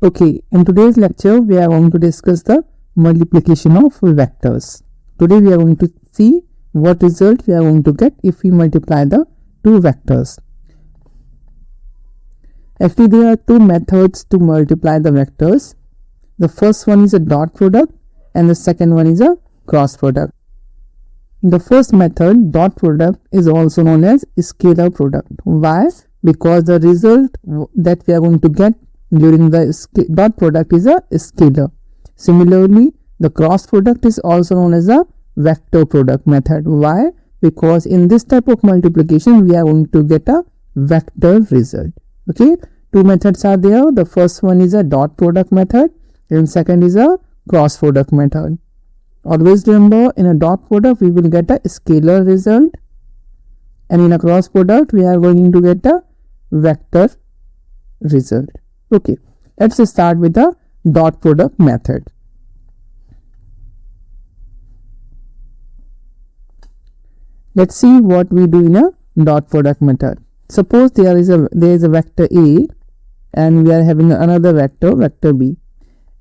Okay, in today's lecture, we are going to discuss the multiplication of vectors. Today, we are going to see what result we are going to get if we multiply the two vectors. Actually, there are two methods to multiply the vectors. The first one is a dot product and the second one is a cross product. The first method, dot product, is also known as scalar product. Why? Because the result that we are going to get during the dot product is a scalar. Similarly, the cross product is also known as a vector product method. Why? Because in this type of multiplication, we are going to get a vector result. Okay, two methods are there. The first one is a dot product method and second is a cross product method. Always remember, in a dot product, we will get a scalar result, and in a cross product, we are going to get a vector result. Okay, let's start with the dot product method. Let's see what we do in a dot product method. Suppose there is a vector A and we are having another vector B,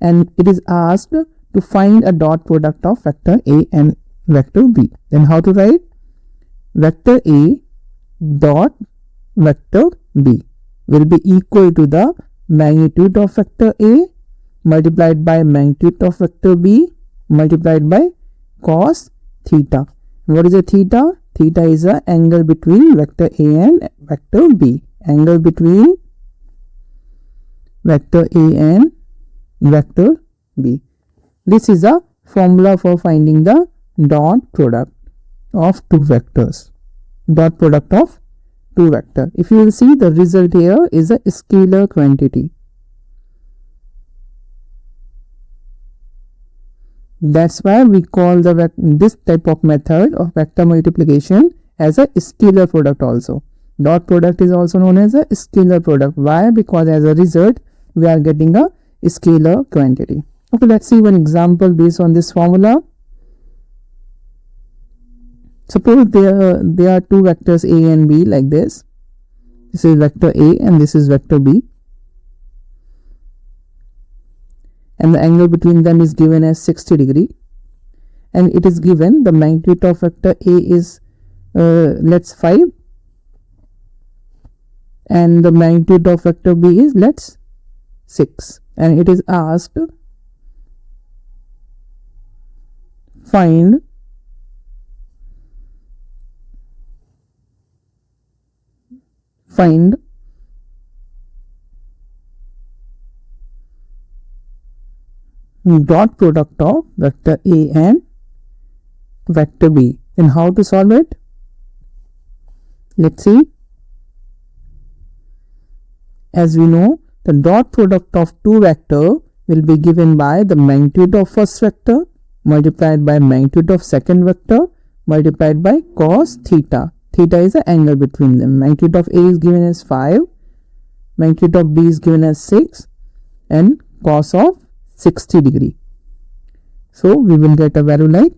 and it is asked to find a dot product of vector A and vector B. Then how to write? Vector A dot vector B will be equal to the magnitude of vector A multiplied by magnitude of vector B multiplied by cos theta. What is a theta? Theta is the angle between vector A and vector B. Angle between vector A and vector B. This is a formula for finding the dot product of two vectors. Dot product of two vectors. If you will see, the result here is a scalar quantity. That's why we call this type of method of vector multiplication as a scalar product also. Dot product is also known as a scalar product. Why? Because as a result, we are getting a scalar quantity. Okay, let's see one example based on this formula. Suppose there are two vectors A and B like this. This is vector A and this is vector B. And the angle between them is given as 60 degree. And it is given the magnitude of vector A is let's 5. And the magnitude of vector B is let's 6. And it is asked find dot product of vector A and vector B. And how to solve it? Let's see. As we know, the dot product of two vectors will be given by the magnitude of first vector multiplied by magnitude of second vector multiplied by cos theta. Theta is the angle between them. Magnitude of A is given as 5, magnitude of B is given as 6, and cos of 60 degree. So we will get a value like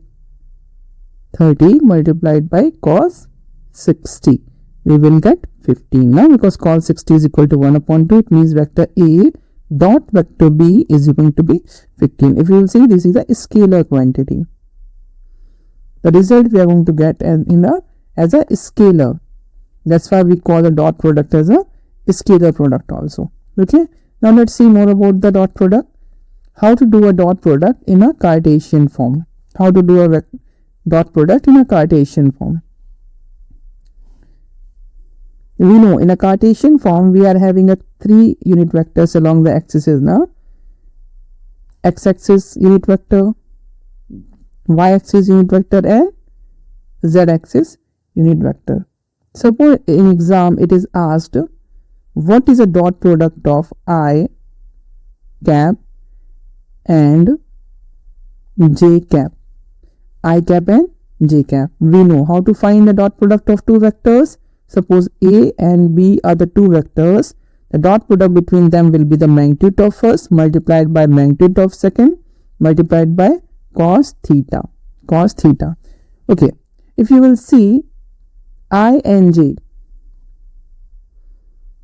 30 multiplied by cos 60. We will get 15. Now because cos 60 is equal to 1 upon 2, it means vector A dot vector B is going to be 15. If you will see, this is a scalar quantity. The result we are going to get as a scalar. That's why we call the dot product as a scalar product also. Okay. Now let's see more about the dot product. How to do a dot product in a Cartesian form. How to do a dot product in a Cartesian form. We know in a Cartesian form we are having a 3 unit vectors along the axes now. X-axis unit vector, Y-axis unit vector and Z-axis unit vector. Suppose in exam it is asked what is a dot product of I cap and j cap. I cap and j cap. We know how to find the dot product of two vectors. Suppose A and B are the two vectors. The dot product between them will be the magnitude of first multiplied by magnitude of second multiplied by cos theta. Cos theta. Okay. If you will see I and J,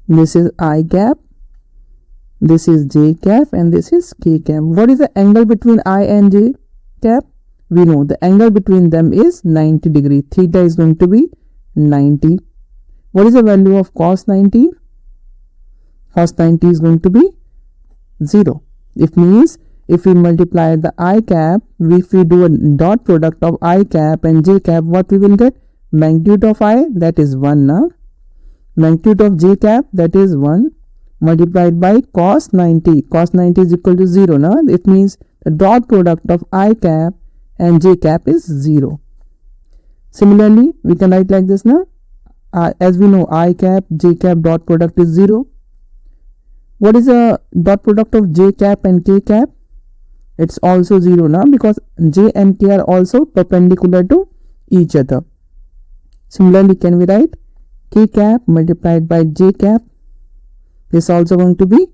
this is I cap This is j cap and this is k cap. What is the angle between I and j cap? We know the angle between them is 90 degree. Theta is going to be 90. What is the value of cos 90? Cos 90 is going to be 0. It means if we multiply the I cap, if we do a dot product of I cap and j cap, what we will get? Magnitude of I, that is 1 now. Magnitude of j cap, that is 1, multiplied by cos 90. Cos 90 is equal to 0 now. It means the dot product of I cap and j cap is 0. Similarly, we can write like this now. As we know, I cap, j cap dot product is 0. What is the dot product of j cap and k cap? It's also 0 now, because j and k are also perpendicular to each other. Similarly, can we write k cap multiplied by j cap? This is also going to be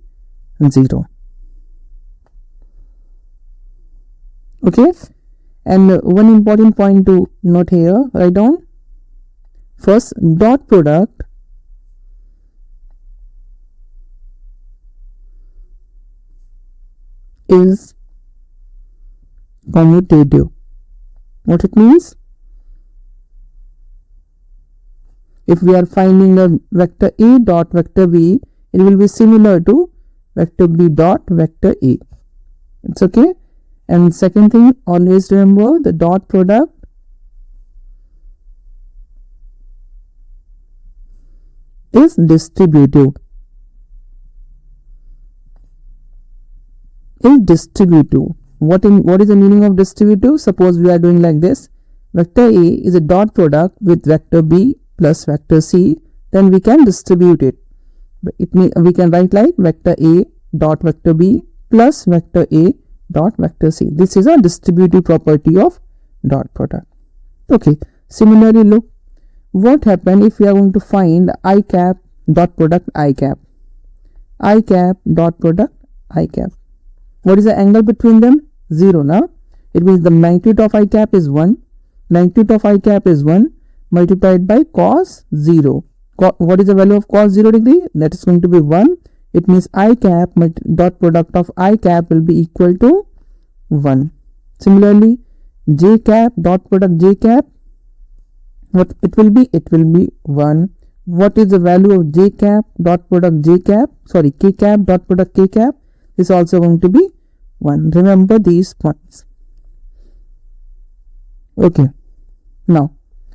0. Okay, and one important point to note here, write down. First, dot product is commutative. What it means? If we are finding a vector A dot vector B, it will be similar to vector B dot vector A. It's okay. And second thing, always remember the dot product is distributive. What is the meaning of distributive? Suppose we are doing like this. Vector A is a dot product with vector B plus vector C, then we can distribute it. It means we can write like vector A dot vector B plus vector A dot vector C. This is a distributive property of dot product. Okay. Similarly, look what happens if we are going to find I cap dot product I cap. I cap dot product I cap. What is the angle between them? 0 now. It means the magnitude of I cap is 1. Magnitude of I cap is 1 multiplied by cos 0. What is the value of cos 0 degree? That is going to be 1. It means I cap dot product of I cap will be equal to 1. Similarly, j cap dot product j cap, what it will be? It will be 1. What is the value of j cap dot product j cap? Sorry, k cap dot product k cap is also going to be 1. Remember these points. Okay. Now,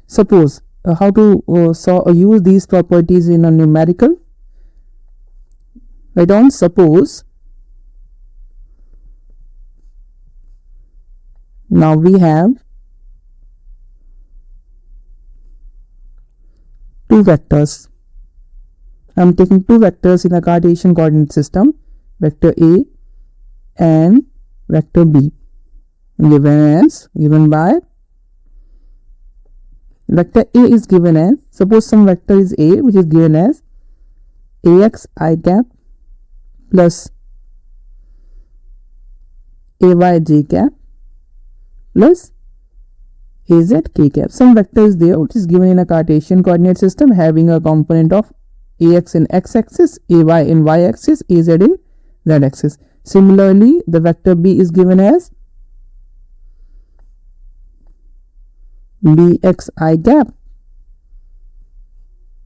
suppose how to use these properties in a numerical. Write down, suppose now we have two vectors. I am taking two vectors in a Cartesian coordinate system, vector A and vector B, given by vector A is given as, suppose some vector is A, which is given as ax I cap plus ay j cap plus az k cap. Some vector is there which is given in a Cartesian coordinate system having a component of ax in x-axis, ay in y-axis, az in z-axis. Similarly, the vector B is given as bx I cap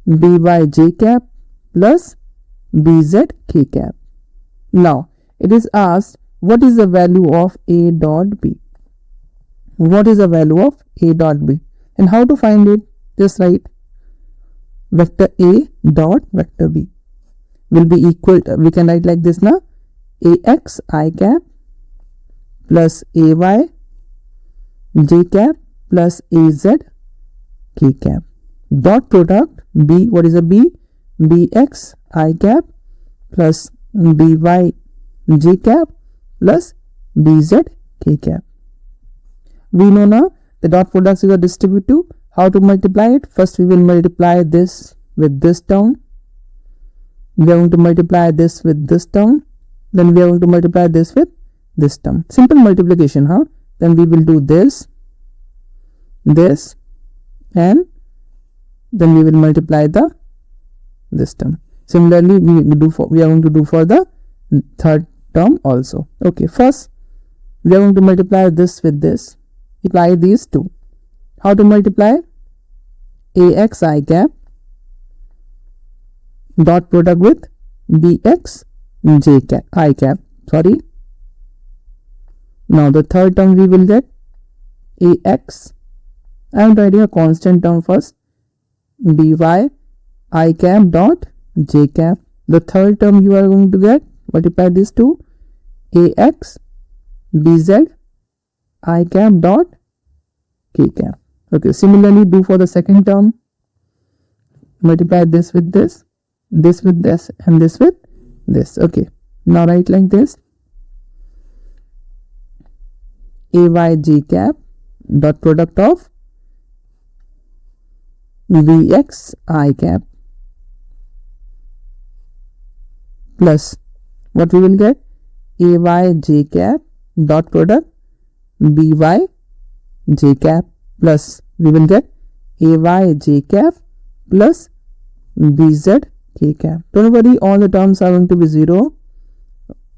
by j cap plus bz k cap. Now, it is asked what is the value of a dot b. What is the value of a dot b? And how to find it? Just write vector a dot vector b will be equal to, we can write like this now, ax I cap plus ay j cap plus az k cap. Dot product b, what is a b? bx I cap plus by j cap plus bz k cap. We know now the dot product is a distributive. How to multiply it? First we will multiply this with this term. We are going to multiply this with this term. Then we are going to multiply this with this term. Simple multiplication, huh? Then we will do this, and then we will multiply this term. Similarly, we are going to do for the third term also. Okay, first we are going to multiply this with this. Apply these two. How to multiply? Ax I cap dot product with bx j cap I cap. Sorry. Now the third term we will get ax. I am writing a constant term first. By I cap dot j cap. The third term you are going to get, multiply these two, ax bz I cap dot k cap. Okay, similarly do for the second term. Multiply this with this with this, and this with this. Okay, now write like this: ay j cap dot product of bx I cap plus what we will get, ay j cap dot product by j cap plus we will get ay j cap plus bz k cap. Don't worry, all the terms are going to be 0.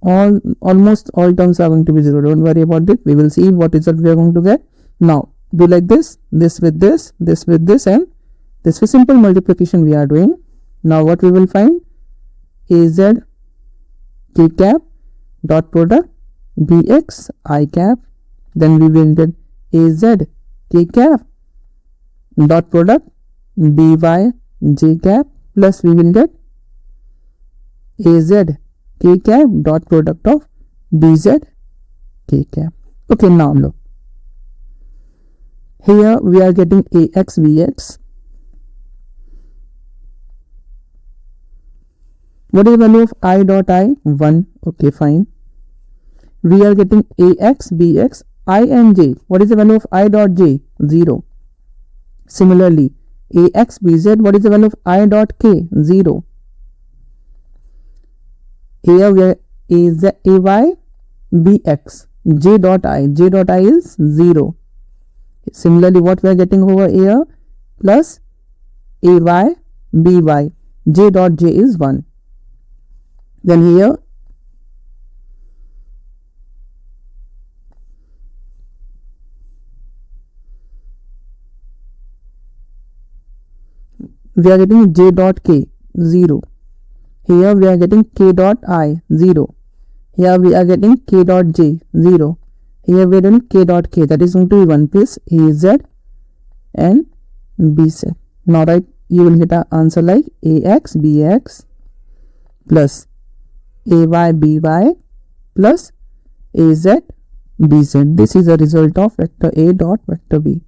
Almost all terms are going to be 0. Don't worry about it. We will see what result we are going to get. Now do like this with this with this, and this is simple multiplication we are doing. Now what we will find? Az k cap dot product bx I cap. Then we will get az k cap dot product by j cap plus we will get az k cap dot product of bz k cap. Okay, now look. Here we are getting ax bx. What is the value of I dot I? 1. Okay, fine. We are getting ax bx I and j. What is the value of I dot j? 0. Similarly, ax bz, what is the value of I dot k? 0. Here we are ay bx j dot I. J dot I is 0. Similarly, what we are getting over here? Plus ay by j dot j is 1. Then here we are getting j dot k 0. Here we are getting k dot I 0. Here we are getting k dot j 0. Here we are getting k dot k, that is going to be 1 plus az and bz. Now right, you will get an answer like ax bx plus ay by plus az bz. This is the result of vector a dot vector b.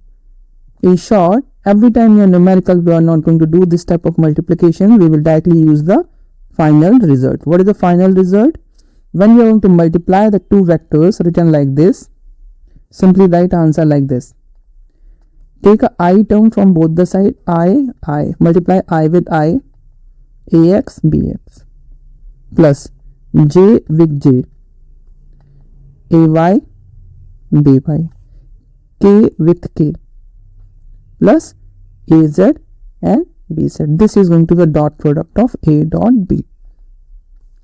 In short, every time you are numerical, we are not going to do this type of multiplication. We will directly use the final result. What is the final result? When you are going to multiply the two vectors written like this, simply write answer like this. Take a I term from both the side, I. Multiply I with I, ax bx plus j with j, ay by, k with k plus az and bz. This is going to be the dot product of a dot b.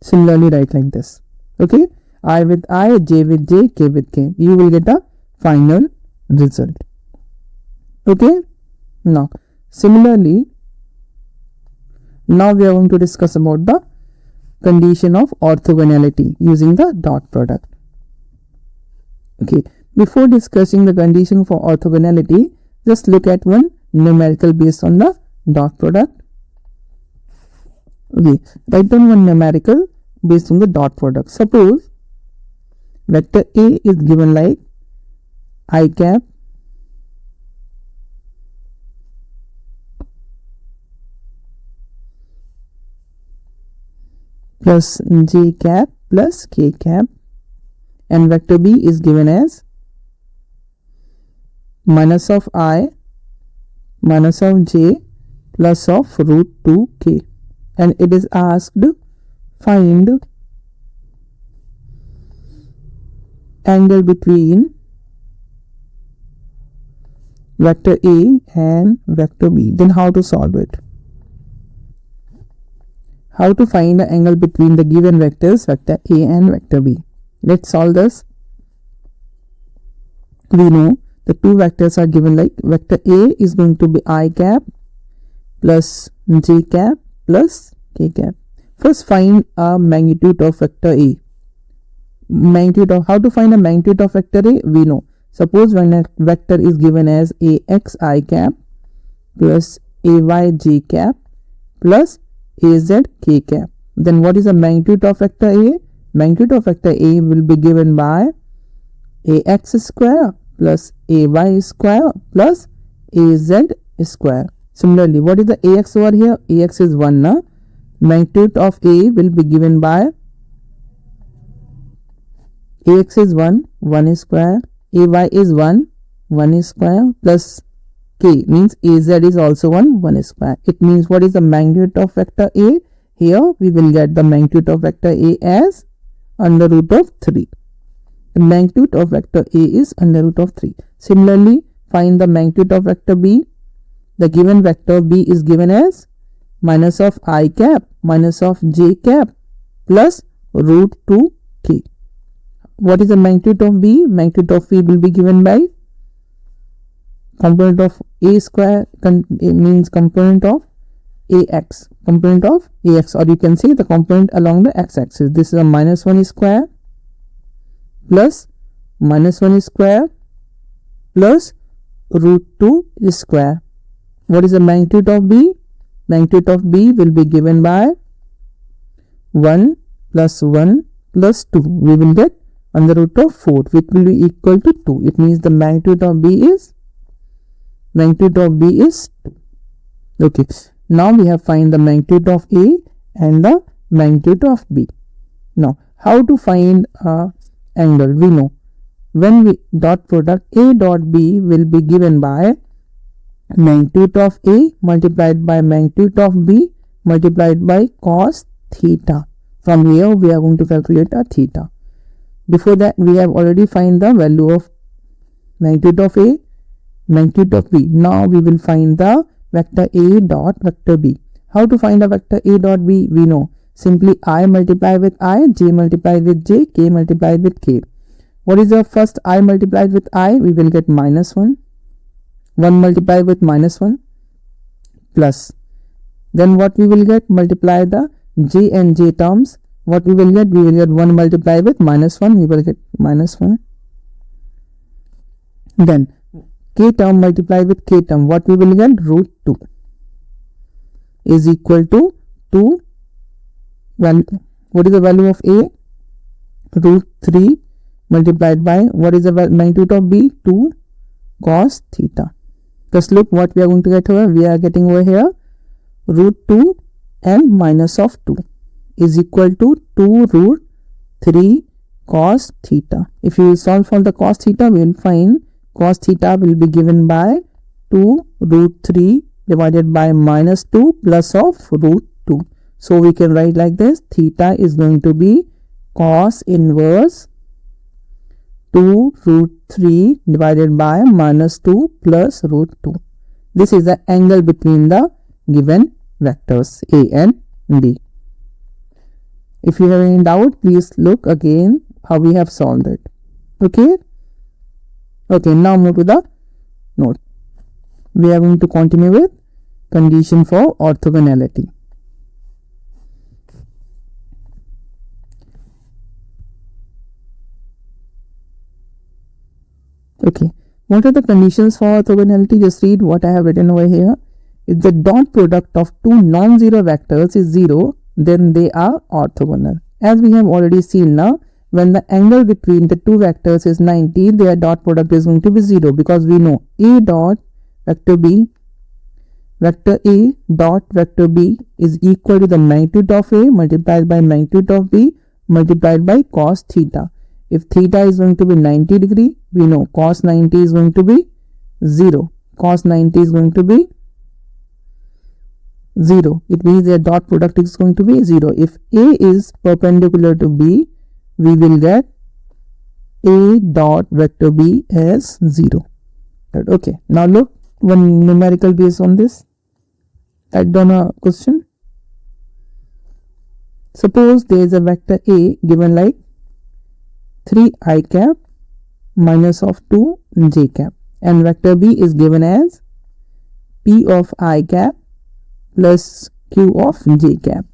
Similarly write like this. Okay, I with I, j with j, k with k. You will get a final result. Okay, now similarly, now we are going to discuss about the condition of orthogonality using the dot product. Okay, before discussing the condition for orthogonality, just look at one numerical based on the dot product. Okay, write down one numerical based on the dot product. Suppose vector A is given like I cap plus j cap plus k cap, and vector B is given as minus of I minus of j plus of root 2k, and it is asked find angle between vector A and vector B. Then how to solve it? how to find the angle between the given vectors, vector A and vector B. Let's solve this. We know the two vectors are given like vector A is going to be I cap plus j cap plus k cap. First find a magnitude of vector A. How to find a magnitude of vector A? We know. Suppose when a vector is given as ax I cap plus ay j cap plus az k cap, then what is the magnitude of vector A? Magnitude of vector A will be given by ax square plus ay square plus az square. Similarly, what is the ax over here? Ax is 1 na? Magnitude of A will be given by ax is 1, 1 square, ay is 1, 1 square plus k means az is also 1 square. It means what is the magnitude of vector A? Here we will get the magnitude of vector A as under root of 3. The magnitude of vector A is under root of 3. Similarly, find the magnitude of vector B. The given vector B is given as minus of I cap minus of j cap plus root 2k. What is the magnitude of B? Magnitude of B will be given by component of A square, means component of AX, or you can say the component along the x-axis. This is a minus 1 square plus minus 1 square plus root 2 square. What is the magnitude of B? Magnitude of B will be given by 1 plus 1 plus 2. We will get under root of 4, which will be equal to 2. It means the magnitude of B is 2. Okay. Now we have find the magnitude of A and the magnitude of B. Now, how to find angle? We know when we dot product A dot B will be given by magnitude of A multiplied by magnitude of B multiplied by cos theta. From here we are going to calculate a theta. Before that we have already find the value of magnitude of A, magnitude of B. Now we will find the vector A dot vector B. How to find a vector A dot B? We know simply I multiply with I, j multiply with j, k multiplied with k. What is the first I multiplied with I? We will get minus 1. 1 multiplied with minus 1 plus. Then what we will get? Multiply the j and j terms. What we will get? We will get 1 multiplied with minus 1. We will get minus 1. Then k term multiplied with k term. What we will get? Root 2 is equal to 2. What is the value of A? Root 3 multiplied by, what is the magnitude of B? 2 cos theta. Just look what we are going to get here. We are getting over here root 2 and minus of 2 is equal to 2 root 3 cos theta. If you solve for the cos theta, we will find cos theta will be given by 2 root 3 divided by minus 2 plus of root 2. So we can write like this. Theta is going to be cos inverse 2 root 3 divided by minus 2 plus root 2. This is the angle between the given vectors A and B. If you have any doubt, please look again how we have solved it. Okay. Okay, now move to the note. We are going to continue with condition for orthogonality. Okay, what are the conditions for orthogonality? Just read what I have written over here. If the dot product of two non-zero vectors is 0, then they are orthogonal. As we have already seen now, when the angle between the two vectors is 90, their dot product is going to be 0, because we know A dot vector B, vector A dot vector B is equal to the magnitude of A multiplied by magnitude of B multiplied by cos theta. If theta is going to be 90 degree, we know cos 90 is going to be 0. Cos 90 is going to be 0. It means their dot product is going to be 0. If A is perpendicular to B, we will get A dot vector B as 0. Right. Okay. Now look one numerical based on this. Write down a question. Suppose there is a vector A given like 3i cap minus of 2j cap, and vector B is given as p of I cap plus q of j cap.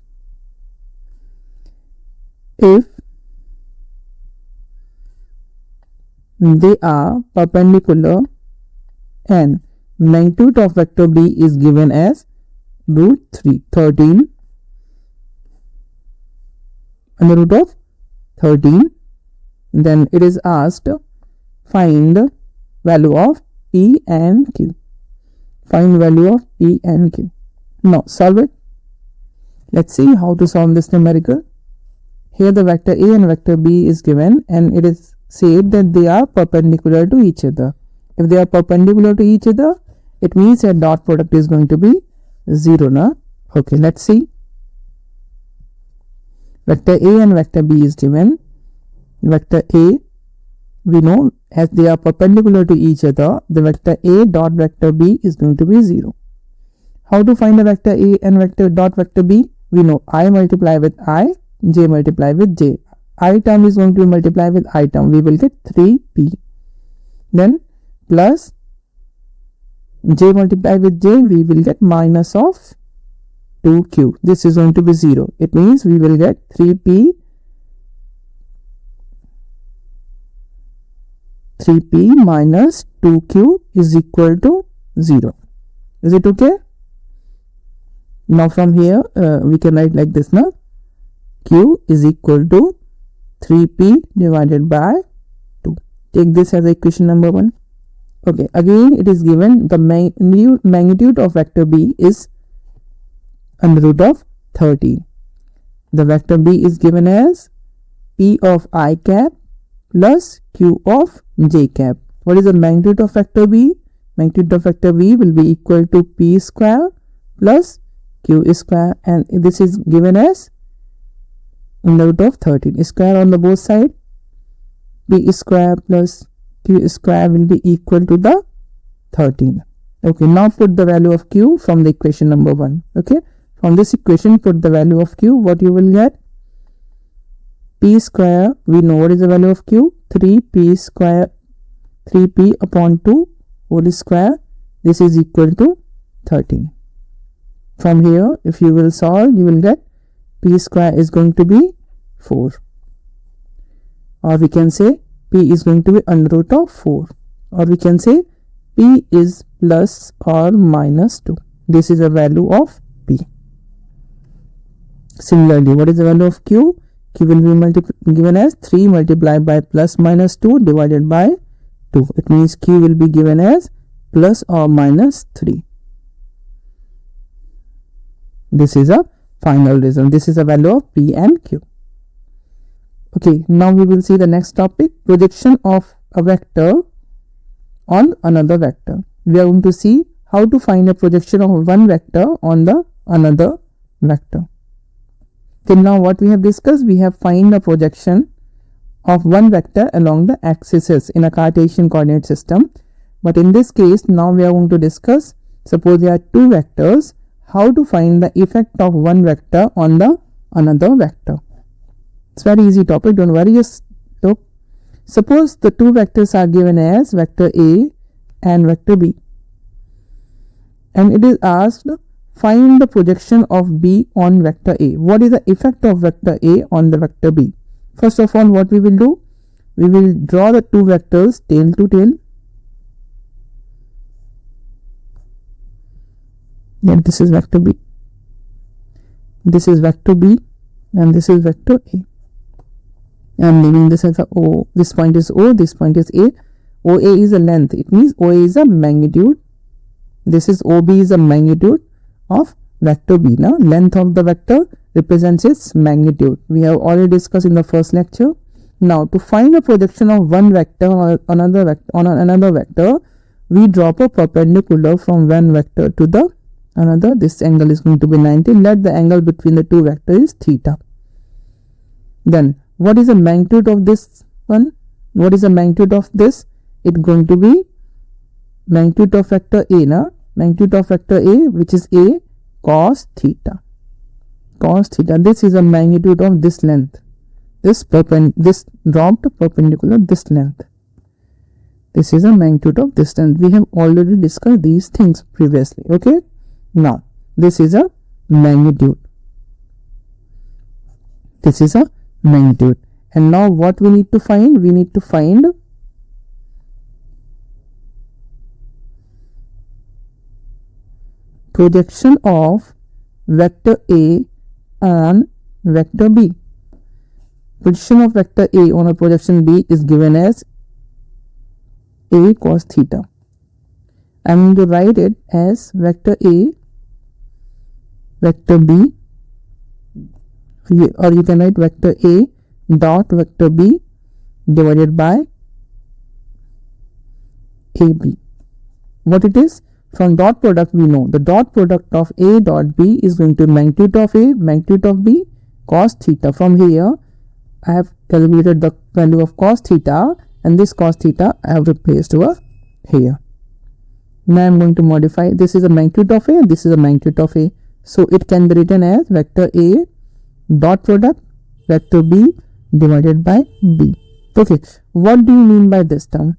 If they are perpendicular and magnitude of vector B is given as root 3, 13 under root of 13, then it is asked find the value of P and Q. Find value of P and Q. Now solve it. Let's see how to solve this numerical. Here the vector A and vector B is given, and it is said that they are perpendicular to each other. If they are perpendicular to each other, it means that dot product is going to be 0, na? Okay, let's see. Vector A and vector B is given. Vector A, we know as they are perpendicular to each other, the vector A dot vector B is going to be 0. How to find a vector A and vector dot vector B? We know I multiply with I, j multiply with j. I term is going to be multiplied with I term. We will get 3p. Then plus j multiplied with j, we will get minus of 2q. This is going to be 0. It means we will get 3p minus 2q is equal to 0. Is it okay? Now from here we can write like this now. Q is equal to 3p divided by 2. Take this as equation number 1. Okay, again it is given the magnitude of vector B is under root of 13. The vector B is given as P of I cap plus Q of j cap. What is the magnitude of vector B? Magnitude of vector B will be equal to P square plus Q square, and this is given as under root of 13. Square on the both side. P square plus Q square will be equal to the 13. Okay, now put the value of Q from the equation number 1. Okay, from this equation put the value of Q. What you will get? P square, we know what is the value of Q? 3p square, 3p upon 2 whole square. This is equal to 13. From here, if you will solve, you will get P square is going to be 4. Or we can say P is going to be under root of 4. Or we can say P is plus or minus 2. This is a value of P. Similarly, what is the value of Q? Q will be given as 3 multiplied by plus minus 2 divided by 2. It means Q will be given as plus or minus 3. This is a final result. This is a value of P and Q. Okay, now we will see the next topic, projection of a vector on another vector. We are going to see how to find a projection of one vector on the another vector. Till now what we have discussed, we have find a projection of one vector along the axes in a Cartesian coordinate system. But in this case, now we are going to discuss, suppose there are two vectors, how to find the effect of one vector on the another vector. It's very easy topic, don't worry, just look. Suppose the two vectors are given as vector A and vector B, and it is asked find the projection of B on vector A. What is the effect of vector A on the vector B? First of all, what we will do, we will draw the two vectors tail to tail. Then this is vector B, this is vector B, and this is vector A. I am naming this as a O. This point is O, this point is A. OA is a length, it means OA is a magnitude. This is OB is a magnitude of vector B. Now length of the vector represents its magnitude. We have already discussed in the first lecture. Now to find a projection of one vector on another vector, we drop a perpendicular from one vector to the another. This angle is going to be 90. Let the angle between the two vectors is theta. Then what is the magnitude of this one? What is the magnitude of this? It's going to be magnitude of vector A, na? Magnitude of vector A, which is A cos theta. cos theta. This is a magnitude of this length. This dropped perpendicular this length. This is a magnitude of this length. We have already discussed these things previously. Okay. Now this is a magnitude. This is a magnitude. And now what we need to find? We need to find projection of vector A on vector B. Projection of vector A on a projection B is given as A cos theta. I am going to write it as vector A, vector B, or you can write vector A dot vector B divided by AB. What it is? From dot product we know the dot product of A dot B is going to magnitude of A, magnitude of B, cos theta. From here I have calculated the value of cos theta, and this cos theta I have replaced over here. Now I am going to modify. This is a magnitude of A, this is a magnitude of A. So it can be written as vector A dot product vector B divided by B. Okay, what do you mean by this term?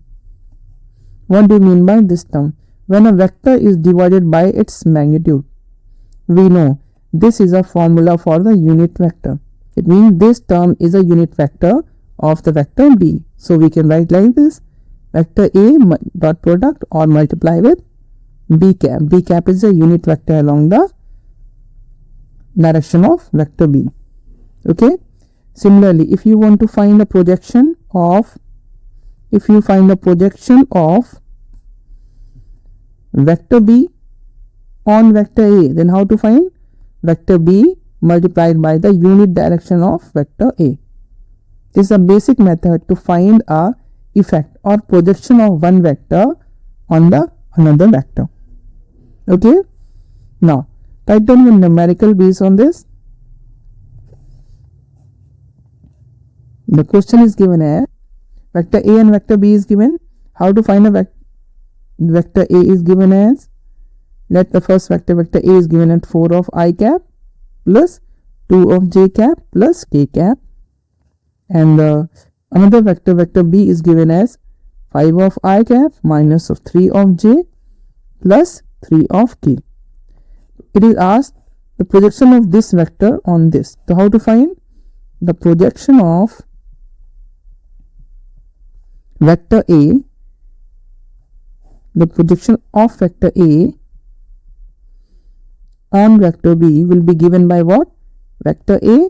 What do you mean by this term? When a vector is divided by its magnitude, we know this is a formula for the unit vector. It means this term is a unit vector of the vector B. So we can write like this: vector A dot product or multiply with B cap. B cap is a unit vector along the direction of vector B. Okay. Similarly, if you want to find a projection of, vector B on vector A, then how to find? Vector B multiplied by the unit direction of vector A. This is a basic method to find a effect or projection of one vector on the another vector. Okay. Now write down your numerical base on this. The question is given as vector A and vector B is given. How to find a vector A is given as, let the first vector A is given at 4 of I cap plus 2 of j cap plus k cap, and another vector B is given as 5 of I cap minus of 3 of j plus 3 of k. It is asked the projection of this vector on this. So how to find the projection of vector A? The projection of vector A on vector B will be given by what? Vector A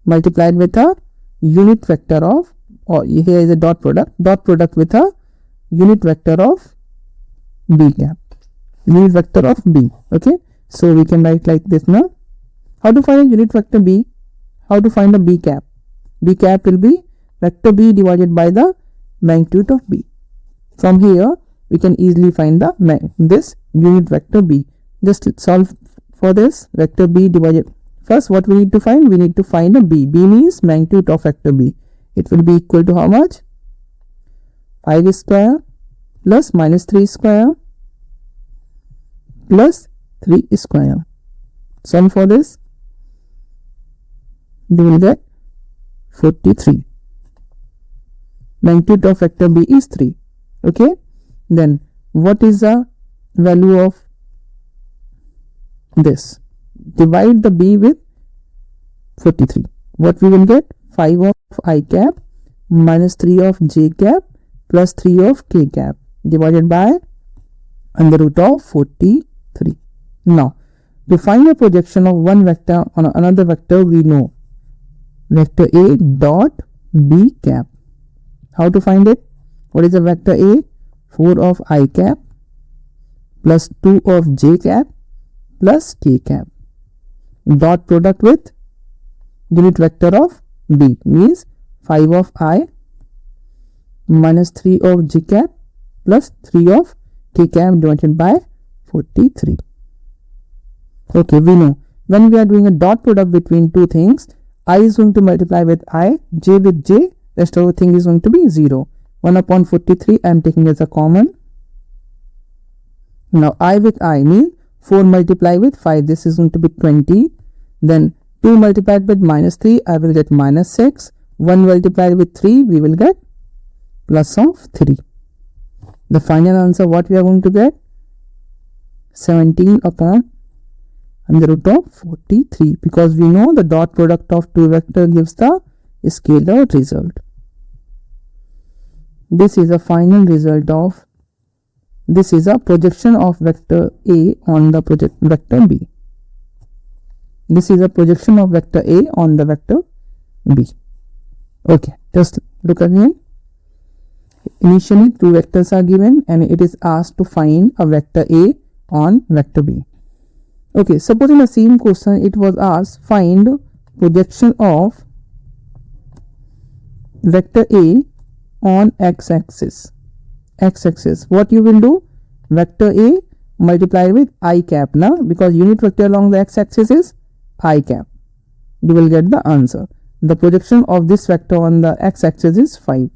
multiplied with a unit vector of, or here is a dot product with a unit vector of B cap, unit vector of B. Okay, so we can write like this now. How to find a unit vector B? How to find a B cap? B cap will be vector B divided by the magnitude of B. From here we can easily find this unit vector B. Just solve for this. Vector B divided, first what we need to find? We need to find a B. B means magnitude of vector B. It will be equal to how much? 5 square plus minus 3 square plus 3 square. Solve for this. You will get 43. Magnitude of vector B is 3. Okay, then what is the value of this? Divide the B with 43. What we will get? 5 of I cap minus 3 of j cap plus 3 of k cap divided by under root of 43. Now to find a projection of one vector on another vector, we know vector A dot B cap. How to find it? What is the vector A? 4 of I cap plus 2 of j cap plus k cap. Dot product with unit vector of B means 5 of I minus 3 of j cap plus 3 of k cap divided by 43. Okay, we know when we are doing a dot product between two things, I is going to multiply with I, j with j, rest of the thing is going to be 0. 1 upon 43 I am taking as a common. Now I with I means 4 multiplied with 5, this is going to be 20. Then 2 multiplied with minus 3, I will get minus 6. 1 multiplied with 3, we will get plus of 3. The final answer what we are going to get? 17 upon under root of 43, because we know the dot product of two vectors gives the scalar result. This is a final result of, this is a projection of vector A on the vector B. This is a projection of vector A on the vector B. Okay, just look again. Initially, two vectors are given and it is asked to find a vector A on vector B. Okay, suppose in the same question it was asked find projection of vector A on x-axis. What you will do? Vector A multiplied with I cap now, because unit vector along the x-axis is I cap. You will get the answer. The projection of this vector on the x-axis is 5.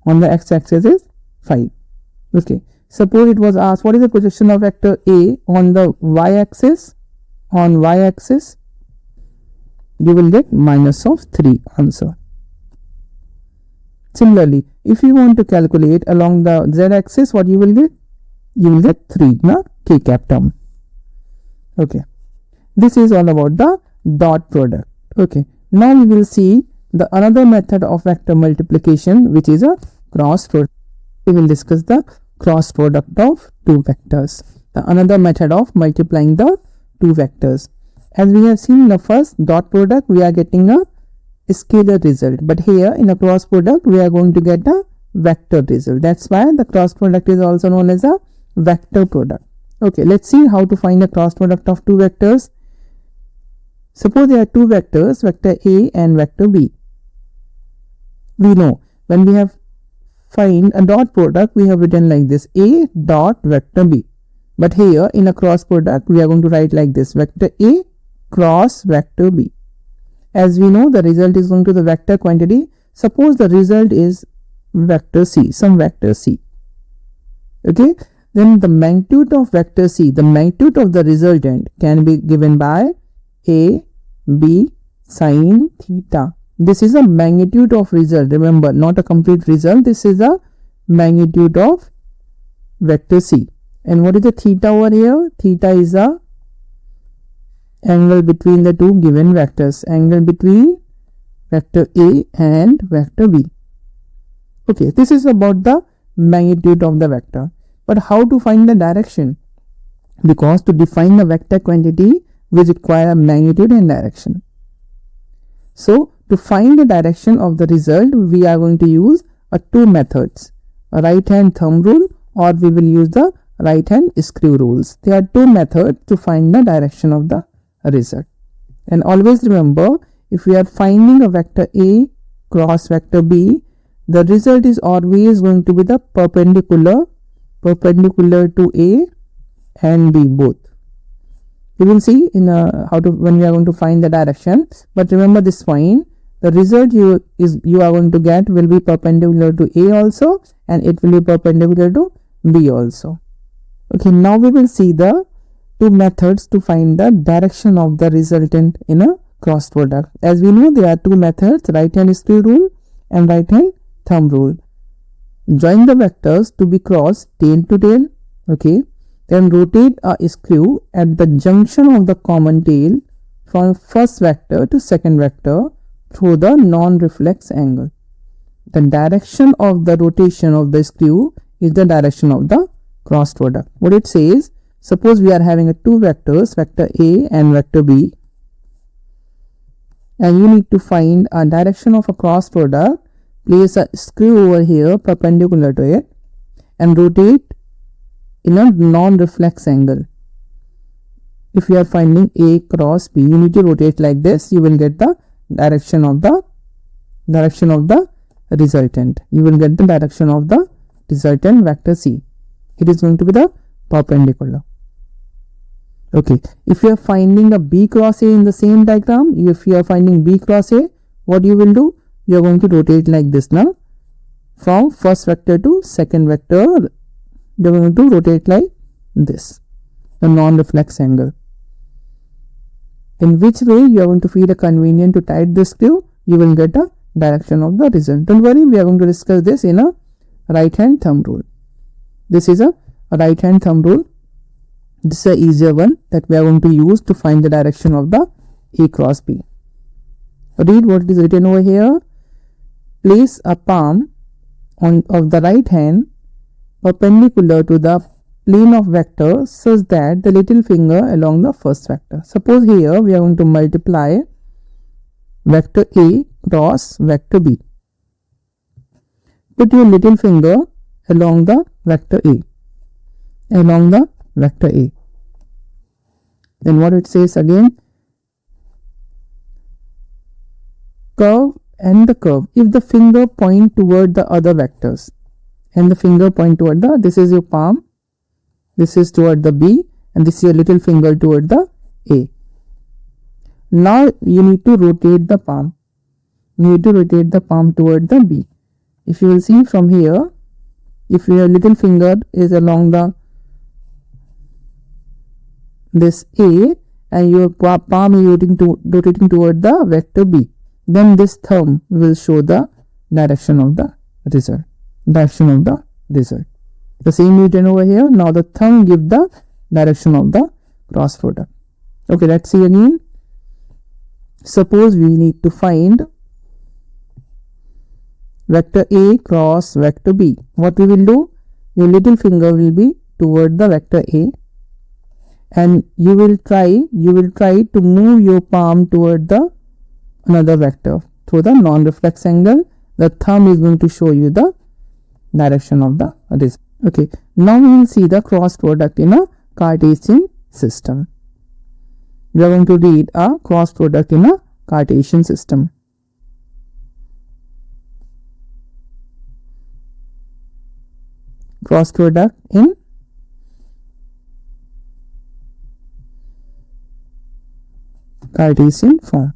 On the x-axis is 5. Okay. Suppose it was asked what is the projection of vector A on the y-axis. On y-axis, you will get minus of 3 answer. Similarly, if you want to calculate along the z-axis, what you will get? You will get 3, na? K cap term. Okay. This is all about the dot product. Okay. Now we will see the another method of vector multiplication, which is a cross product. We will discuss the cross product of two vectors. The another method of multiplying the two vectors. As we have seen in the first dot product, we are getting a scalar result, but here in a cross product we are going to get a vector result. That's why the cross product is also known as a vector product. Okay, let's see how to find the cross product of two vectors. Suppose there are two vectors, vector A and vector B. We know when we have find a dot product, we have written like this, A dot vector B. But here in a cross product we are going to write like this, vector A cross vector B. As we know, the result is going to the vector quantity. Suppose the result is vector C, some vector C. Okay, then the magnitude of vector C, the magnitude of the resultant can be given by A, B, sine theta. This is a magnitude of result. Remember, not a complete result. This is a magnitude of vector C. And what is the theta over here? Theta is a angle between the two given vectors, angle between vector A and vector B. Okay, this is about the magnitude of the vector. But how to find the direction? Because to define the vector quantity, we require magnitude and direction. So to find the direction of the result, we are going to use two methods, a right hand thumb rule, or we will use the right hand screw rules. There are two methods to find the direction of the result. And always remember, if we are finding a vector A cross vector B, the result is always going to be the perpendicular to A and B both. We will see in when we are going to find the direction. But remember this point, the result you are going to get will be perpendicular to A also, and it will be perpendicular to B also. Okay, now we will see the two methods to find the direction of the resultant in a cross product. As we know, there are two methods, right hand screw rule and right hand thumb rule. Join the vectors to be crossed tail to tail. Okay, then rotate a screw at the junction of the common tail from first vector to second vector through the non-reflex angle. The direction of the rotation of the screw is the direction of the cross product. What it says, suppose we are having two vectors, vector A and vector B, and you need to find a direction of a cross product. Place a screw over here perpendicular to it and rotate in a non-reflex angle. If you are finding A cross B, you need to rotate like this. You will get the direction of the resultant. You will get the direction of the resultant vector C. It is going to be the perpendicular. Okay, if you are finding a B cross A in the same diagram, if you are finding B cross A, what you will do? You are going to rotate like this now. From first vector to second vector, you are going to rotate like this. the non-reflex angle. In which way you are going to feel convenient to tight this screw, you will get a direction of the result. Don't worry, we are going to discuss this in a right hand thumb rule. This is a right hand thumb rule. This is an easier one that we are going to use to find the direction of the A cross B. Read what is written over here. Place a palm of the right hand perpendicular to the plane of vector such that the little finger along the first vector. Suppose here we are going to multiply vector A cross vector B. Put your little finger along the vector A. Along the vector A. Then what it says again? Curve and the curve. If the finger point toward the other vectors and the finger point toward the, this is your palm, this is toward the B, and this is your little finger toward the A. Now you need to rotate the palm. You need to rotate the palm toward the B. If you will see from here, if your little finger is along the this A and your palm is rotating toward the vector B, then this thumb will show the direction of the result. Direction of the result. The same written over here. Now the thumb gives the direction of the cross product. Okay, let's see again. Suppose we need to find vector A cross vector B. What we will do? Your little finger will be toward the vector A, and you will try to move your palm toward the another vector through the non-reflex angle. The thumb is going to show you the direction of the result. Okay, now we will see the cross product in a Cartesian system. We are going to read a cross product in a Cartesian system. Cross product in Cartesian form.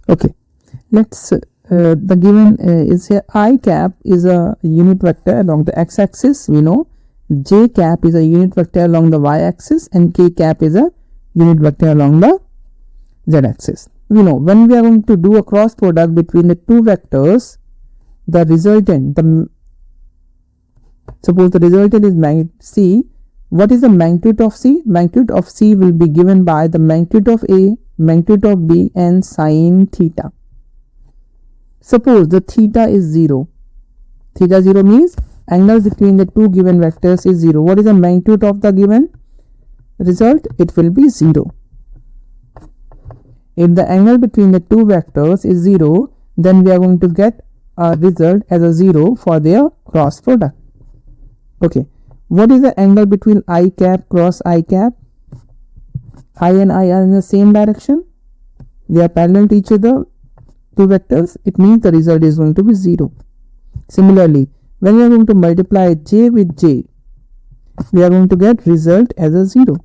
Okay, let's the given is here I cap is a unit vector along the x-axis. We know j cap is a unit vector along the y-axis, and k cap is a unit vector along the z-axis. We know when we are going to do a cross product between the two vectors, the resultant, suppose the resultant is C. What is the magnitude of C? Magnitude of C will be given by the magnitude of A, magnitude of B, and sine theta. Suppose the theta is 0. Theta 0 means angle between the two given vectors is 0. What is the magnitude of the given result? It will be 0. If the angle between the two vectors is 0, then we are going to get a result as a 0 for their cross product. Okay. What is the angle between I cap cross I cap? I and I are in the same direction. They are parallel to each other, two vectors. It means the result is going to be 0. Similarly, when we are going to multiply j with j, we are going to get result as a 0.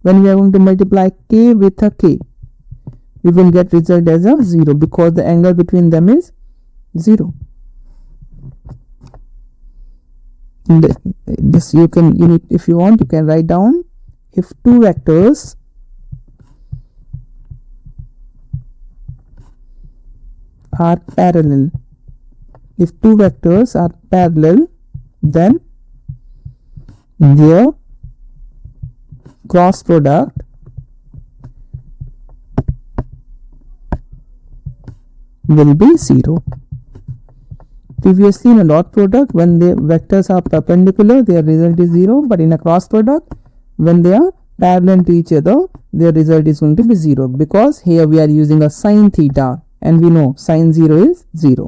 When we are going to multiply k with a k, we will get result as a 0 because the angle between them is 0. This you need, if you want, you can write down if two vectors are parallel. If two vectors are parallel, then their cross product will be 0. Previously in a dot product, when the vectors are perpendicular, their result is 0, but in a cross product, when they are parallel to each other, their result is going to be 0, because here we are using a sine theta, and we know sine 0 is 0.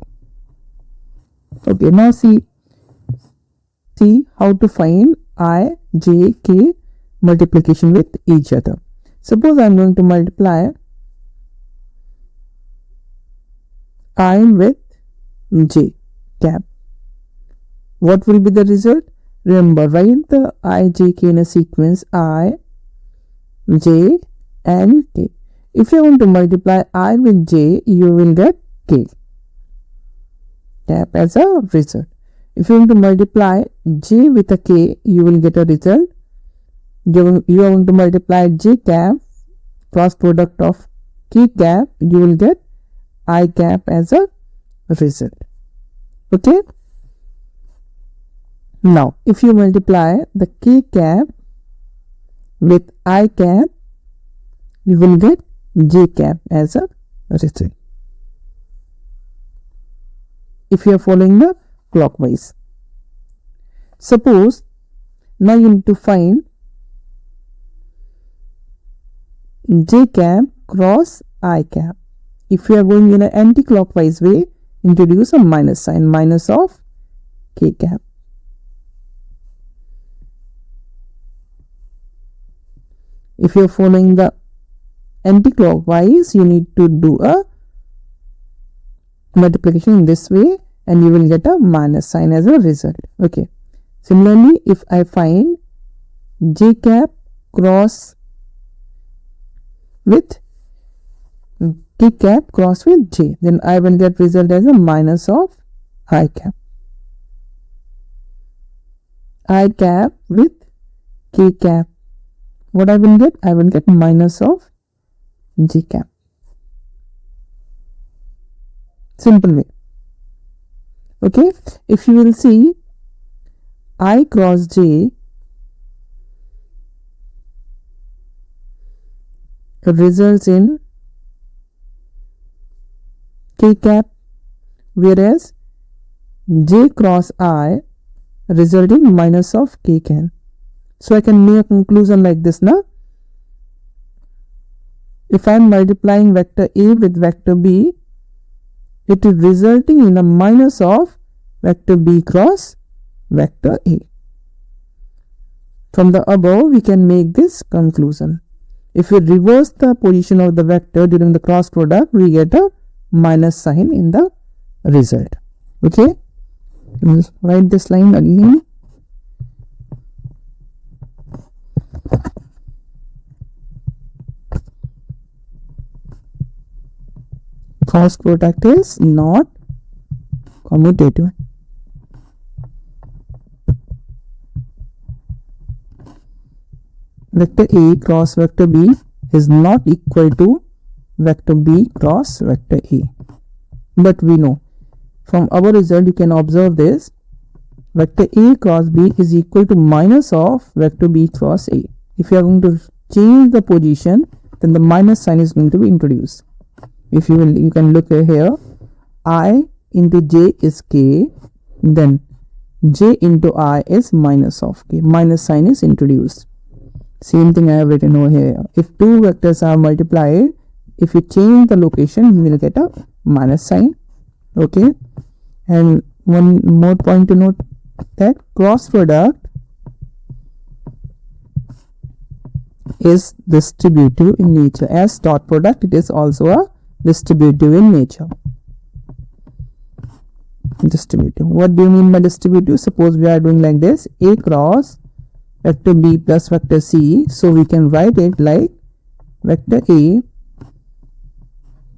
Okay, now see how to find I, j, k multiplication with each other. Suppose I am going to multiply I with j cap. What will be the result? Remember, write the I, j, k in a sequence: I, j, and k. If you want to multiply I with j, you will get k. cap as a result. If you want to multiply j with a k, you will get a result. You are going to multiply j cap, cross product of k cap, you will get I cap as a result. Okay. Now, if you multiply the k cap with I cap, you will get j cap as a result. If you are following the clockwise. Suppose now you need to find j cap cross I cap. If you are going in an anti-clockwise way, introduce a minus sign, minus of k cap. If you are following the anti-clockwise, you need to do a multiplication in this way and you will get a minus sign as a result. Okay. Similarly, if I find j cap cross with k cap cross with j, then I will get result as a minus of I cap. I cap with k cap. What I will get? I will get minus of j cap. Simple way. Okay. If you will see, I cross j results in k cap, whereas j cross I result in minus of k cap. So I can make a conclusion like this now. If I am multiplying vector A with vector B, it is resulting in a minus of vector B cross vector A. From the above, we can make this conclusion. If we reverse the position of the vector during the cross product, we get a minus sign in the result. Okay, let's write this line again. Cross product is not commutative. Vector A cross vector B is not equal to vector B cross vector A. But we know from our result, you can observe this. Vector A cross B is equal to minus of vector B cross A. If you are going to change the position, then the minus sign is going to be introduced. If you will, you can look here. I into j is k, then j into I is minus of k. Minus sign is introduced. Same thing I have written over here. If two vectors are multiplied, if you change the location, you will get a minus sign. Okay. And one more point to note, that cross product is distributive in nature. As dot product, it is also a distributive in nature. Distributive. What do you mean by distributive? Suppose we are doing like this: A cross vector B plus vector C. So we can write it like vector A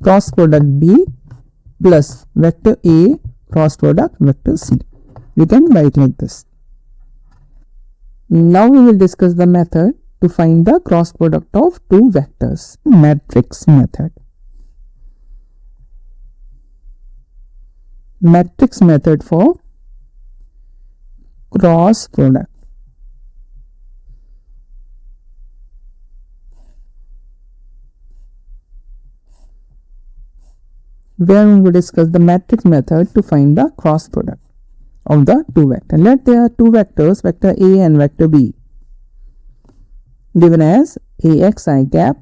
cross product B plus vector A cross product vector C. You can write like this. Now we will discuss the method to find the cross product of two vectors. Matrix method. Matrix method for cross product. We are going to discuss the matrix method to find the cross product of the two vectors. Let there are two vectors, vector A and vector B, given as AX I cap,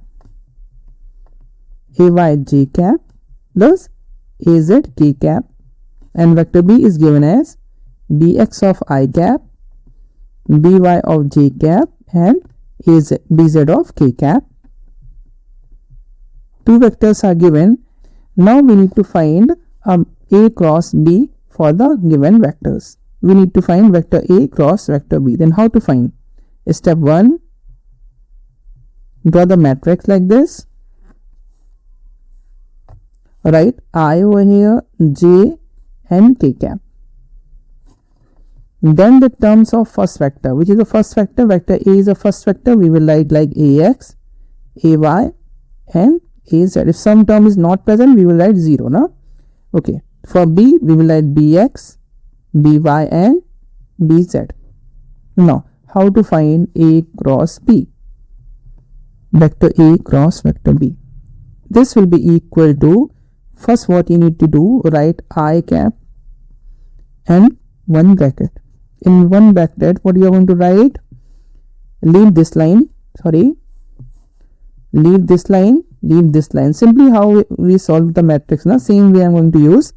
AY J cap plus AZ K cap, and vector B is given as BX of I cap, BY of J cap, and BZ of K cap. Two vectors are given. Now we need to find A cross B for the given vectors. We need to find vector A cross vector B. Then how to find? Step 1, draw the matrix like this. Write I over here, J and k cap. Then the terms of first vector, which is the first vector, vector A is the first vector, we will write like Ax, Ay and Az. If some term is not present, we will write 0, no? Okay. For B, we will write Bx, By and Bz. Now, how to find A cross B? Vector A cross vector B. This will be equal to, first what you need to do, write I cap and one bracket. In one bracket, what you are going to write? Leave this line, leave this line, leave this line. Simply how we solve the matrix, na? Same way I am going to use.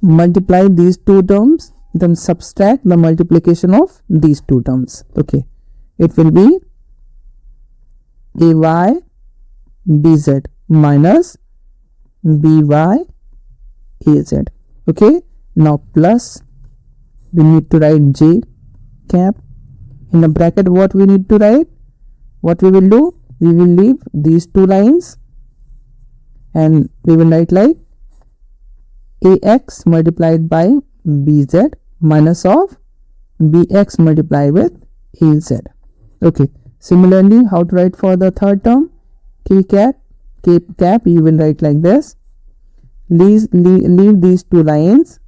Multiply these two terms, then subtract the multiplication of these two terms. Okay, it will be Ay Bz minus By Az. Okay, now plus we need to write J cap. In the bracket, what we need to write? What we will do? We will leave these two lines and we will write like Ax multiplied by Bz minus of Bx multiplied with Az. Okay. Similarly, how to write for the third term? K cap, you will write like this. Leave these two lines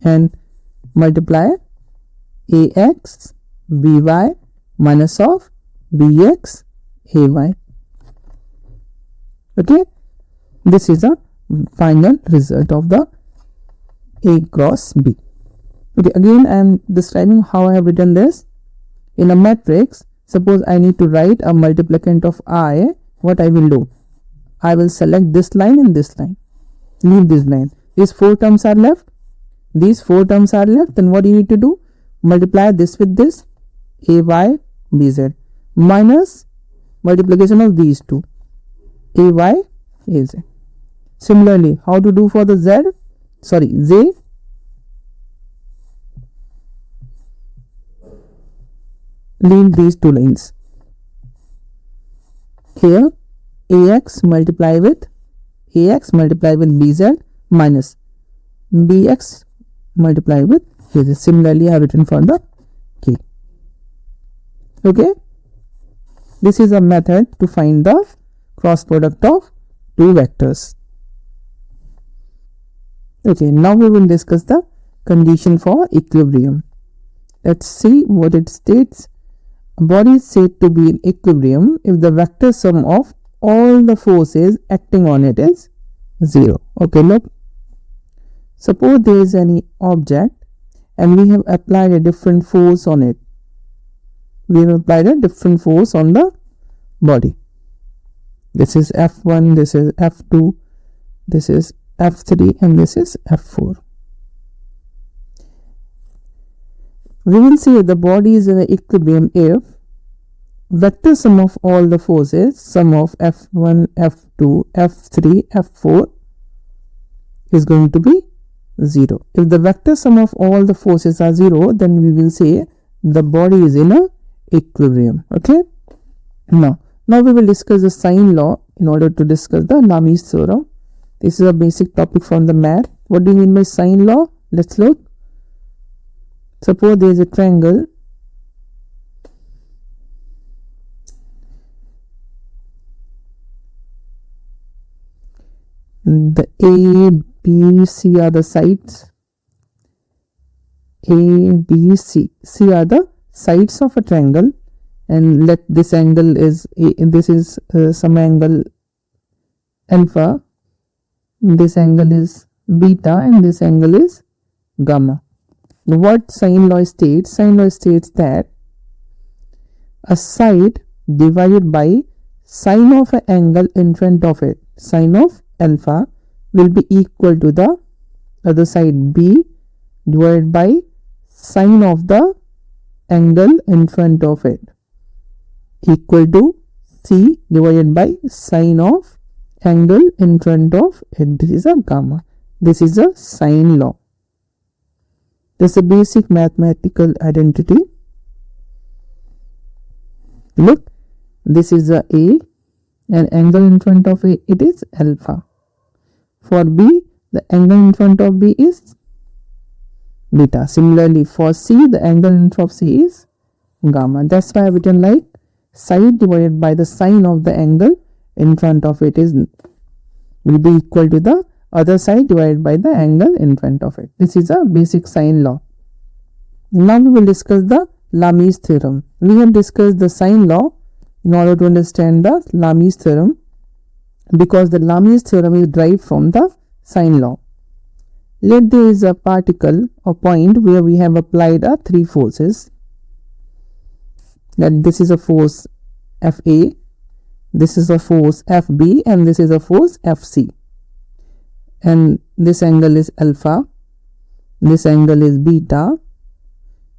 and multiply Ax By minus of Bx Ay. Okay, this is the final result of the A cross B. Okay, again I am describing how I have written this. In a matrix, suppose I need to write a multiplicand of I, what I will do? I will select this line and this line. Leave this line. These four terms are left. These four terms are left. Then what you need to do? Multiply this with this. Ay Bz minus multiplication of these two. Ay Az. Similarly, how to do for the Z? Leave these two lines. Here, Ax multiply with Bz minus Bx multiply with Az. Similarly, I have written for the K. Okay. This is a method to find the cross product of two vectors. Okay, now we will discuss the condition for equilibrium. Let's see what it states. A body is said to be in equilibrium if the vector sum of all the forces acting on it is 0. Okay, look. Suppose there is any object and we have applied a different force on it. We have applied a different force on the body. This is F1, this is F2, this is F3 and this is F4. We will say the body is in equilibrium if vector sum of all the forces, sum of F1, F2, F3, F4 is going to be 0. If the vector sum of all the forces are 0, then we will say the body is in a equilibrium. Okay. Now we will discuss the sign law in order to discuss the Lami's theorem. This is a basic topic from the math. What do you mean by sign law? Let's look. Suppose there is a triangle. The A, B, C are the sides. A, B, C. C are the sides of a triangle. And let this angle is A, this is some angle alpha. This angle is beta and this angle is gamma. What sine law states? Sine law states that a side divided by sine of an angle in front of it, sine of alpha, will be equal to the other side B divided by sine of the angle in front of it, equal to C divided by sine of angle in front of it. This is a gamma. This is a sine law. This is a basic mathematical identity. Look, this is a A, and angle in front of A, it is alpha. For B, the angle in front of B is beta. Similarly, for C, the angle in front of C is gamma. That's why I've written like side divided by the sine of the angle in front of it will be equal to the other side divided by the angle in front of it. This is a basic sine law. Now we will discuss the Lami's theorem. We have discussed the sine law in order to understand the Lami's theorem, because the Lami's theorem is derived from the sine law. Let there is a particle or point where we have applied three forces. That this is a force Fa, this is a force Fb, and this is a force Fc. And this angle is alpha, this angle is beta,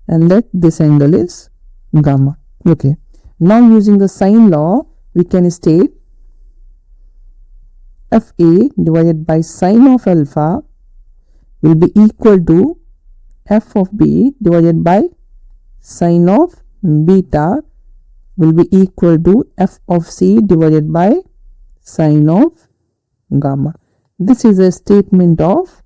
and that this angle is gamma. Okay. Now using the sine law, we can state Fa divided by sine of alpha will be equal to F of B divided by sine of beta will be equal to F of C divided by sine of gamma. This is a statement of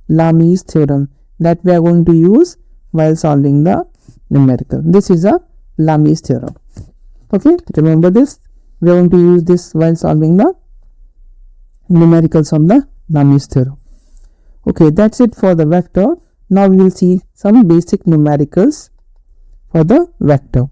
Lami's theorem that we are going to use while solving the numerical. This is a Lami's theorem. Okay, remember this. We are going to use this while solving the numericals of the Lami's theorem. Okay, that's it for the vector. Now we will see some basic numericals for the vector.